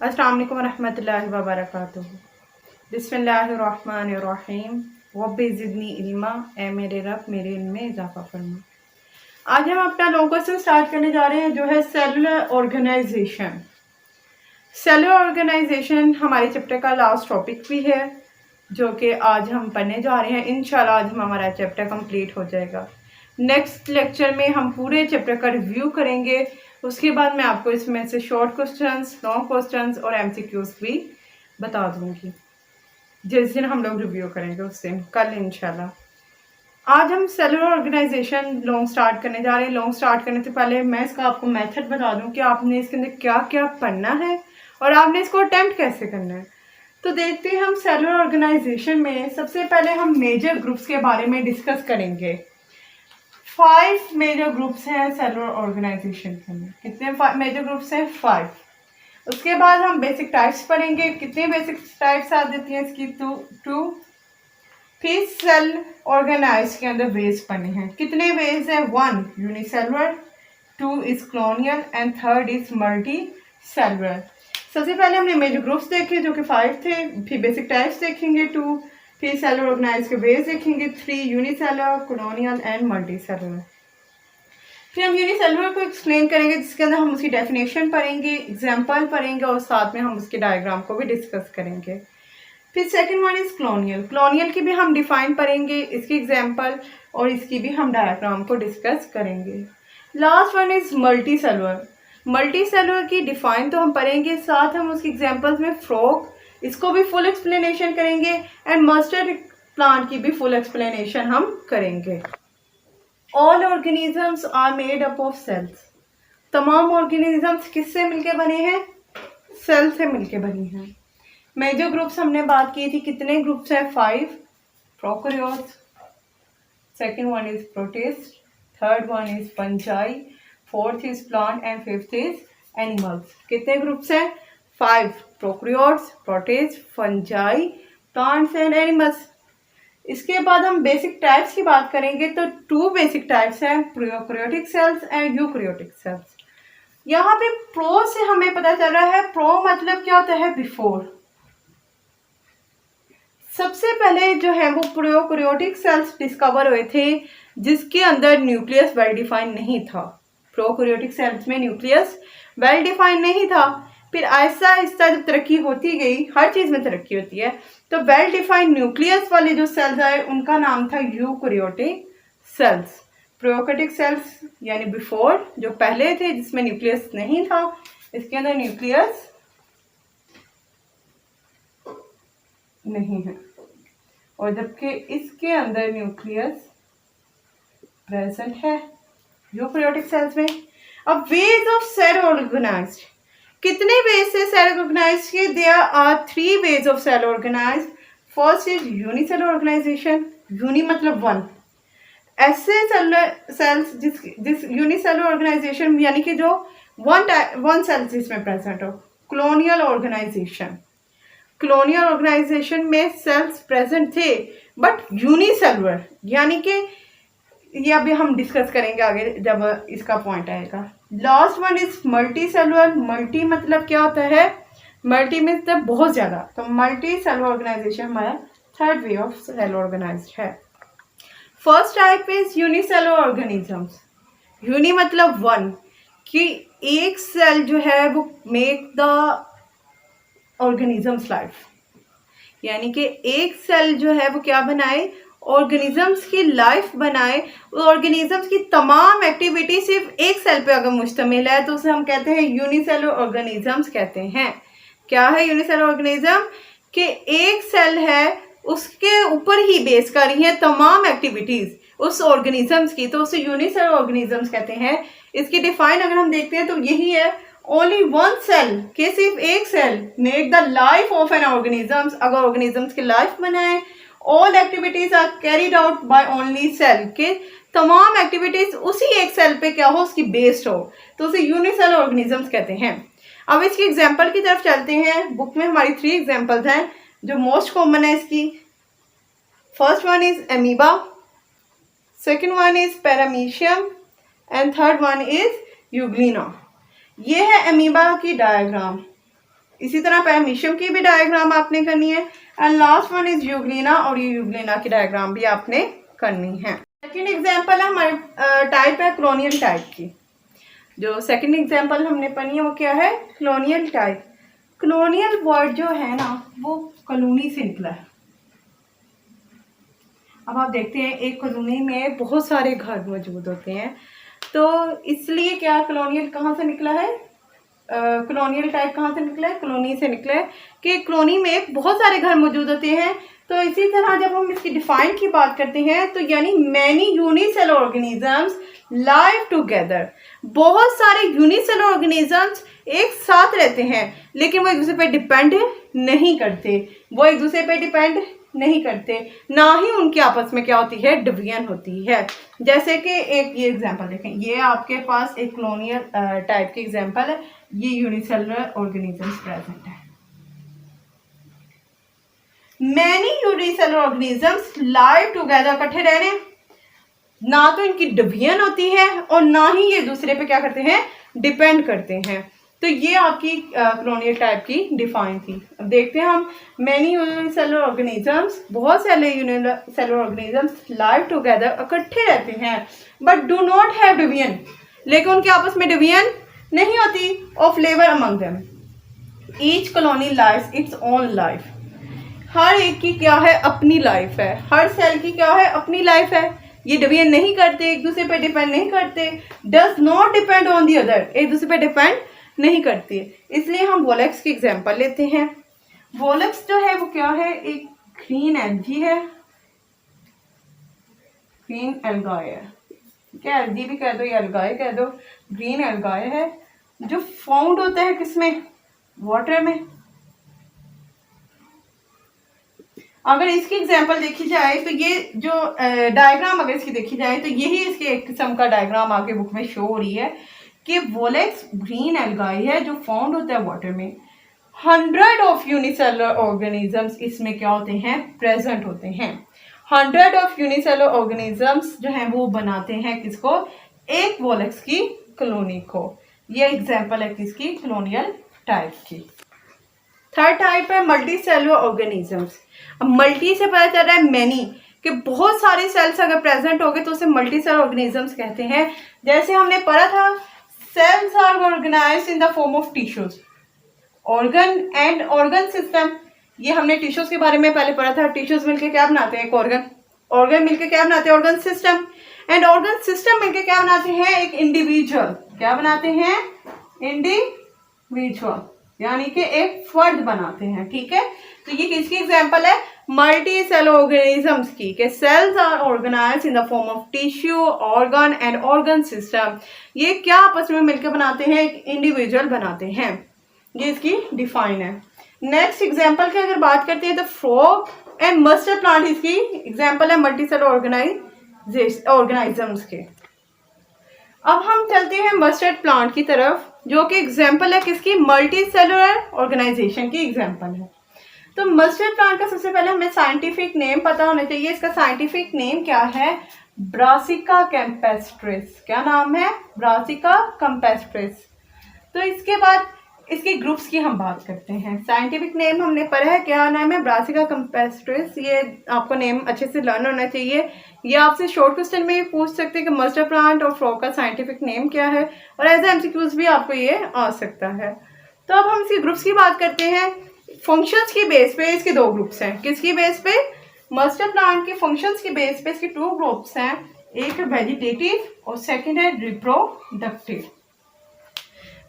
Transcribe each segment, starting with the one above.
अस्सलाम वालेकुम रहमतुल्लाहि व बरकातुहू। बिस्मिल्लाहिर्रहमानिर्रहीम। रब्बि ज़िदनी इल्मा, ए मेरे रब मेरे इल्म में इजाफा फरमा। आज हम अपना लॉन्ग क्वेश्चन स्टार्ट करने जा रहे हैं जो है सेलुलर ऑर्गेनाइजेशन। सेलुलर ऑर्गेनाइजेशन हमारे चैप्टर का लास्ट टॉपिक भी है जो कि आज हम पढ़ने जा रहे हैं। इंशाल्लाह आज हमारा चैप्टर कंप्लीट हो जाएगा। नेक्स्ट लेक्चर में हम पूरे चैप्टर का रिव्यू करेंगे। उसके बाद मैं आपको इसमें से शॉर्ट क्वेश्चंस, लॉन्ग क्वेश्चंस और एमसीक्यूज भी बता दूंगी जिस दिन हम लोग रिव्यू करेंगे उस दिन, कल इंशाल्लाह। आज हम सेलुलर ऑर्गेनाइजेशन लॉन्ग स्टार्ट करने जा रहे हैं। लॉन्ग स्टार्ट करने से पहले मैं इसका आपको मेथड बता दूं कि आपने इसके अंदर क्या क्या पढ़ना है और आपने इसको अटेम्प्ट कैसे करना है। तो देखते हैं हम सेलुलर ऑर्गेनाइजेशन में सबसे पहले हम मेजर ग्रुप्स के बारे में डिस्कस करेंगे। 5 मेजर ग्रुप्स हैं सेलुलर ऑर्गेनाइजेशन के अंदर। कितने मेजर ग्रुप्स हैं? 5। उसके बाद हम बेसिक टाइप्स पढ़ेंगे। कितने बेसिक टाइप्स आ जाती हैं इसकी? 2। फिर सेल ऑर्गेनाइज के अंदर वेज पढ़ने हैं। कितने वेज हैं? 1 unicellular, 2 is colonial and 3rd is multi cellular. सबसे पहले हमने मेजर ग्रुप्स देखे जो कि 5 थे। फिर बेसिक टाइप्स देखेंगे 2, फिर सेलुलर ऑर्गेनाइज के वेज देखेंगे 3 unicellular, colonial and multi cellular. फिर हम यूनिसेलुलर को एक्सप्लेन करेंगे जिसके अंदर हम उसकी डेफिनेशन पढ़ेंगे, एग्जाम्पल पढ़ेंगे और साथ में हम उसके डायग्राम को भी डिस्कस करेंगे। फिर second one is colonial. Colonial की भी हम डिफाइन पढ़ेंगे, इसकी एग्जाम्पल और इसकी भी हम डायग्राम को डिस्कस करेंगे। Last one is multi cellular. Multi cellular की डिफाइन तो हम पढ़ेंगे, साथ हम उसकी एग्जाम्पल्स में फ्रॉग, इसको भी फुल एक्सप्लेनेशन करेंगे एंड मस्टर्ड प्लांट की भी फुल एक्सप्लेनेशन हम करेंगे। All organisms are made up of cells. तमाम ऑर्गेनिजम्स किससे मिलके बने हैं? सेल से मिलके बनी हैं। मेजर ग्रुप्स हमने बात की थी। कितने ग्रुप्स हैं? 5 prokaryotes, second one is protist, third one is fungi, fourth is plant and fifth is animals. कितने ग्रुप्स हैं? 5 prokaryotes, protist, fungi, plants and animals. इसके बाद हम बेसिक टाइप्स की बात करेंगे तो 2 बेसिक टाइप्स हैं, prokaryotic cells and eukaryotic cells. यहाँ पे प्रो से हमें पता चल रहा है, प्रो मतलब क्या होता है? बिफोर। सबसे पहले जो है वो प्रोकैरियोटिक सेल्स डिस्कवर हुए थे जिसके अंदर न्यूक्लियस वेल डिफाइन नहीं था। प्रोकैरियोटिक सेल्स में न्यूक्लियस वेल डिफाइन नहीं था। फिर आहिस्ता आहिस्ता जब तरक्की होती गई, हर चीज में तरक्की होती है, तो वेल डिफाइंड न्यूक्लियस वाले जो सेल्स आए उनका नाम था यूकैरियोटिक सेल्स। प्रोकैरियोटिक सेल्स यानी बिफोर, जो पहले थे जिसमें न्यूक्लियस नहीं था, इसके अंदर न्यूक्लियस नहीं है, और जबकि इसके अंदर न्यूक्लियस प्रेजेंट है यूकैरियोटिक सेल्स में। अब वेज ऑफ सेल ऑर्गेनाइज्ड। कितने वेज से सेल ऑर्गेनाइज किए? There are 3 ways of cell organize. First is unicellular organization. Uni मतलब 1। ऐसे सेल्स जिस यूनिसेलुलर ऑर्गेनाइजेशन यानी कि जो वन सेल जिसमें प्रेजेंट हो। Colonial organization. कॉलोनियल ऑर्गेनाइजेशन में सेल्स प्रेजेंट थे बट यूनिसेलुलर, यानी कि ये अभी हम डिस्कस करेंगे आगे जब इसका पॉइंट आएगा। Last one is multi cellular. Multi मतलब क्या होता है? मल्टी में मतलब बहुत ज्यादा, तो मल्टी सेलुलर ऑर्गेनाइजेशन हमारा 3rd way of cell organised है। First type is unicellular organisms. Uni मतलब 1, कि एक सेल जो है वो मेक द ऑर्गेनिजम्स लाइफ, यानी कि एक सेल जो है वो क्या बनाए? ऑर्गेनिजम्स की लाइफ बनाए। ऑर्गेनिजम्स की तमाम एक्टिविटी सिर्फ एक सेल पे अगर मुश्तमिल है तो उसे हम कहते हैं यूनिसेलुलर ऑर्गेनिजम्स कहते हैं। क्या है यूनिसेलुलर ऑर्गेनिज्म? कि एक सेल है उसके ऊपर ही बेस कर रही है तमाम एक्टिविटीज उस ऑर्गेनिजम्स की, तो उसे यूनिसेलुलर ऑर्गेनिजम्स कहते हैं। इसकी डिफाइन अगर हम देखते हैं तो यही है, ओनली 1 सेल, के सिर्फ एक cell make the life of an organisms. अगर ऑर्गेनिजम्स की लाइफ बनाए, all activities are carried out by only cell, के तमाम एक्टिविटीज उसी एक सेल पे क्या हो, उसकी बेस्ड हो, तो उसे यूनिसेलुलर ऑर्गेनिजम्स कहते हैं। अब इसकी एग्जांपल की तरफ चलते हैं। बुक में हमारी 3 एग्जांपल्स हैं जो मोस्ट कॉमन है इसकी। First one is amoeba, second one is paramecium and third one is Euglena. ये है एमीबा की डायग्राम। इसी तरह पैरामीशियम की भी डायग्राम आपने करनी है। And last one is Euglena, और ये यूग्लिना की डायग्राम भी आपने करनी है। सेकेंड एग्जाम्पल है हमारे टाइप है कॉलोनियल टाइप की। जो सेकेंड एग्जाम्पल हमने पढ़ी है वो क्या है, कॉलोनियल टाइप। कॉलोनियल वर्ड जो है ना वो कॉलोनी से निकला है। अब आप देखते हैं एक कॉलोनी में बहुत सारे घर मौजूद होते हैं, तो इसलिए क्या कॉलोनियल कहाँ से निकला है, कॉलोनियल टाइप कहाँ से निकला है, कॉलोनी से निकला है कि कॉलोनी में बहुत सारे घर मौजूद होते हैं। तो इसी तरह जब हम इसकी डिफाइन की बात करते हैं तो यानी many unicellular organisms live together, बहुत सारे यूनिसेलुलर ऑर्गेनिजम्स एक साथ रहते हैं लेकिन वो एक दूसरे पे डिपेंड नहीं करते, वो एक दूसरे पे डिपेंड नहीं करते, ना ही उनकी आपस में क्या होती है, डिवीजन होती है। जैसे कि एक ये एग्जांपल देखें, ये आपके पास एक कॉलोनियल टाइप की एग्जांपल है, ये यूनिसेलुलर ऑर्गेनिजम्स प्रेजेंट है। Many unicellular organisms live together, इकट्ठे रह रहे हैं, ना तो इनकी डिवीजन होती है और ना ही ये दूसरे पे क्या करते हैं, डिपेंड करते हैं। तो ये आपकी कॉलोनियल टाइप की डिफाइन थी। अब देखते हैं हम, मैनी यूनिसेलुलर ऑर्गेनिजम्स, बहुत सारे यूनिसेलुलर ऑर्गेनिजम्स लाइव टुगेदर, इकट्ठे रहते हैं, but do not have division, लेकिन उनके आपस में डिवीजन नहीं होती, of labour among them. Each colony lives its own life, हर एक की क्या है, अपनी लाइफ है, हर सेल की क्या है, अपनी लाइफ है। ये डिवीजन नहीं करते, एक दूसरे पे डिपेंड नहीं करते, does not depend on the other, एक दूसरे पे डिपेंड नहीं करती। इसलिए हम वोलेक्स की एग्जांपल लेते हैं। वोलेक्स जो है वो क्या है, एक ग्रीन एल्गी है, ग्रीन एल्गाए है, क्या एल्गी भी कह दो या एल्गाए कह दो, ग्रीन एल्गाए है जो फाउंड होता है किसमें, वाटर में। अगर इसकी एग्जांपल देखी जाए तो ये जो डायग्राम अगर इसकी देखी जाए तो यही इसके एक किस्म का डायग्राम आगे बुक में शो हो रही है कि वोलेक्स ग्रीन एल्गाई है जो फाउंड होता है वाटर में। 100 ऑफ यूनिसेलुलर ऑर्गेनिजम्स इसमें क्या होते हैं, प्रेजेंट होते हैं। 100 ऑफ यूनिसेलुलर ऑर्गेनिजम्स जो हैं वो बनाते हैं किसको, एक वोलेक्स की कॉलोनी को। ये एग्जांपल है किसकी, कॉलोनियल टाइप की। थर्ड टाइप है मल्टी सेलुलर ऑर्गेनिजम्स। अब मल्टी से पता चल रहा है मैनी, कि बहुत सारे सेल्स अगर प्रेजेंट हो गए तो उसे मल्टी सेलुलर ऑर्गेनिजम्स कहते हैं। जैसे हमने पढ़ा था, cells are organized in the form of tissues, organ and organ system. ये हमने टिश्यूज के बारे में पहले पढ़ा था, टिश्यूज मिलकर क्या बनाते हैं, एक ऑर्गन, ऑर्गन मिलकर क्या बनाते हैं, organ system, and organ system मिलकर क्या बनाते हैं, एक इंडिविजुअल, क्या बनाते हैं, इंडिविजुअल, यानी कि एक फर्द बनाते हैं। ठीक है, तो ये किसकी एग्जांपल है, मल्टी सेल ऑर्गेनिजम्स की, के cells are organized in the form of tissue, organ and organ system. ये क्या आपस में मिलकर बनाते हैं, एक इंडिविजुअल बनाते हैं। ये इसकी डिफाइन है। नेक्स्ट एग्जांपल की अगर बात करते हैं तो फ्रॉग एंड मस्टर्ड प्लांट इसकी एग्जांपल है मल्टी सेल ऑर्गेनिजम्स के। अब हम चलते हैं मस्टर्ड प्लांट की तरफ, जो कि एग्जाम्पल है किसकी, मल्टी सेलुलर ऑर्गेनाइजेशन की एग्जाम्पल है। तो मस्टर्ड प्लांट का सबसे पहले हमें साइंटिफिक नेम पता होना चाहिए। इसका साइंटिफिक नेम क्या है, ब्रासिका कैम्पेस्ट्रिस। क्या नाम है, ब्रासिका कैम्पेस्ट्रिस। तो इसके बाद इसके ग्रुप्स की हम बात करते हैं। साइंटिफिक नेम हमने पढ़ा है, क्या नाम है, ब्रासिका कैम्पेस्ट्रिस। ये आपको नेम अच्छे से लर्न होना चाहिए। ये आपसे शॉर्ट क्वेश्चन में भी पूछ सकते हैं कि मस्टर्ड प्लांट और फ्रॉग का साइंटिफिक नेम क्या है, और एज एमसीक्यूज भी आपको ये आ सकता है। तो अब हम इसके ग्रुप्स की बात करते हैं। फंक्शंस की बेस पे इसके दो ग्रुप्स हैं। किसकी बेस पे, मस्टर्ड प्लांट के फंक्शंस की बेस पे इसके 2 ग्रुप्स हैं, एक है वेजिटेटिव और सेकेंड है रिप्रोडक्टिव।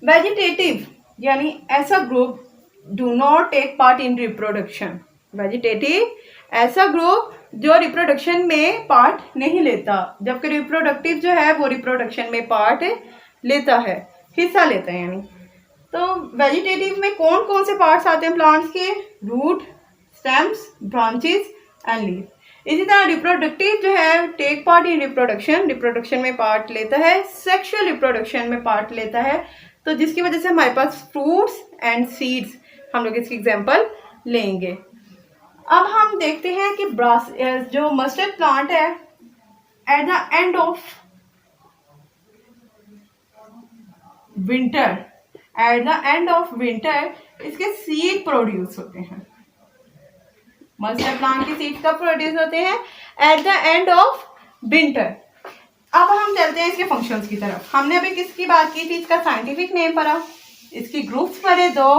वेजिटेटिव यानी ऐसा group do not take part in reproduction. Vegetative ऐसा ग्रुप जो रिप्रोडक्शन में पार्ट नहीं लेता, जबकि रिप्रोडक्टिव जो है वो रिप्रोडक्शन में पार्ट लेता है, हिस्सा लेता है यानी। तो वेजिटेटिव में कौन कौन से पार्ट्स आते हैं प्लांट्स के, root, stems, branches and leaf. इसी तरह रिप्रोडक्टिव जो है take part in reproduction, reproduction में पार्ट लेता है, सेक्सुअल रिप्रोडक्शन में पार्ट लेता है। तो जिसकी वजह से हमारे पास फ्रूट्स एंड सीड्स, हम लोग इसकी एग्जांपल लेंगे। अब हम देखते हैं कि जो मस्टर्ड प्लांट है, at the end of winter, at the end of winter इसके सीड प्रोड्यूस होते हैं। मस्टर्ड प्लांट की सीड कब प्रोड्यूस होते हैं? At the end of winter. अब हम चलते हैं इसके फंक्शंस की तरफ। हमने अभी किसकी बात की थी? इसका साइंटिफिक नेम पढ़ा, इसकी ग्रुप्स पढ़े दो,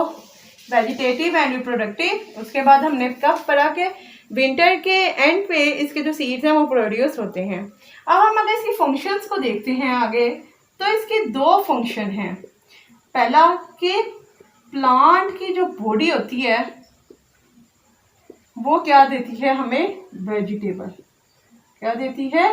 वेजिटेटिव एंड रिप्रोडक्टिव। उसके बाद हमने कब पढ़ा कि विंटर के एंड पे इसके जो सीड्स हैं वो प्रोड्यूस होते हैं। अब हम अगर इसकी फंक्शंस को देखते हैं आगे, तो इसके दो फंक्शन हैं। पहला कि प्लांट की जो बॉडी होती है वो क्या देती है हमें? वेजिटेबल। क्या देती है?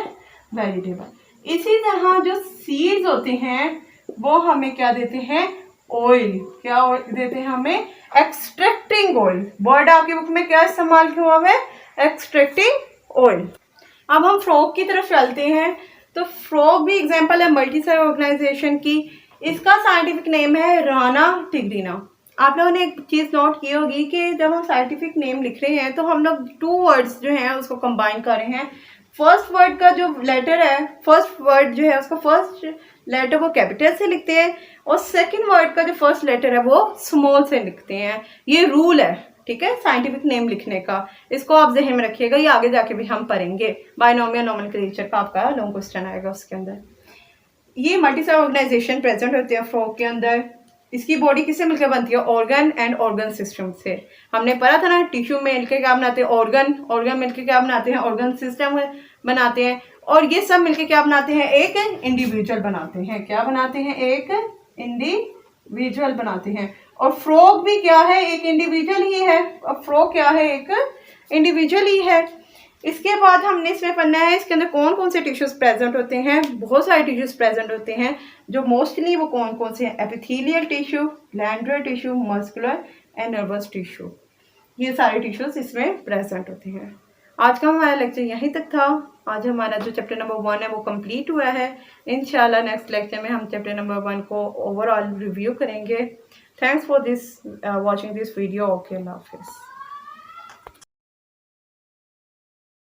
वेजिटेबल। इसी तरह जो सीड्स होते हैं वो हमें क्या देते हैं? ऑयल। क्या देते हैं हमें? Extracting oil. वर्ड आपकी बुक में क्या इस्तेमाल हुआ है? Extracting oil. अब हम फ्रॉग की तरफ चलते हैं। तो फ्रॉग भी एग्जांपल है मल्टीसेल ऑर्गेनाइजेशन की। इसका साइंटिफिक नेम है राना टिग्रिना। आप लोगों ने एक चीज़ नोट की होगी कि जब हम साइंटिफिक नेम लिख रहे हैं तो हम लोग टू वर्ड्स जो हैं उसको कंबाइन कर रहे हैं। फर्स्ट वर्ड का जो लेटर है, फर्स्ट वर्ड जो है उसका फर्स्ट लेटर वो कैपिटल से लिखते हैं और सेकंड वर्ड का जो फर्स्ट लेटर है वो स्मॉल से लिखते हैं। ये रूल है, ठीक है, साइंटिफिक नेम लिखने का। इसको आप ज़हन में रखिएगा, ये आगे जाके भी हम पढ़ेंगे। बायनोमियल नोमेनक्लेचर का आपका लॉन्ग क्वेश्चन आएगा उसके अंदर। ये मल्टीसेल ऑर्गेनाइजेशन प्रेजेंट होते हैं फ्रॉग के अंदर। इसकी बॉडी किससे मिलकर बनती है? ऑर्गन एंड ऑर्गन सिस्टम से। हमने पढ़ा था ना, टिश्यू में मिलकर क्या बनाते हैं? ऑर्गन मिलकर क्या बनाते हैं? ऑर्गन सिस्टम बनाते हैं। और ये सब मिलकर क्या बनाते हैं? एक इंडिविजुअल बनाते हैं। क्या बनाते हैं? एक इंडिविजुअल बनाते हैं। और फ्रॉग भी क्या है? एक इंडिविजुअल ही है। अब फ्रॉग क्या है? एक इंडिविजुअल ही है। इसके बाद हमने इसमें पढ़ना है इसके अंदर कौन कौन से टिश्यूज प्रेजेंट होते हैं। बहुत सारे टिश्यूज प्रेजेंट होते हैं, जो मोस्टली वो कौन कौन से हैं? Epithelial tissue, glandular tissue, muscular and nervous tissue. ये सारे टिश्यूज इसमें प्रेजेंट होते हैं। आज का हमारा लेक्चर यहीं तक था। आज हमारा जो चैप्टर नंबर 1 है वो कंप्लीट हुआ है। इंशाल्लाह नेक्स्ट लेक्चर में हम चैप्टर नंबर 1 को ओवरऑल रिव्यू करेंगे। Thanks for this watching this video. Okay, अल्लाह हाफिज़।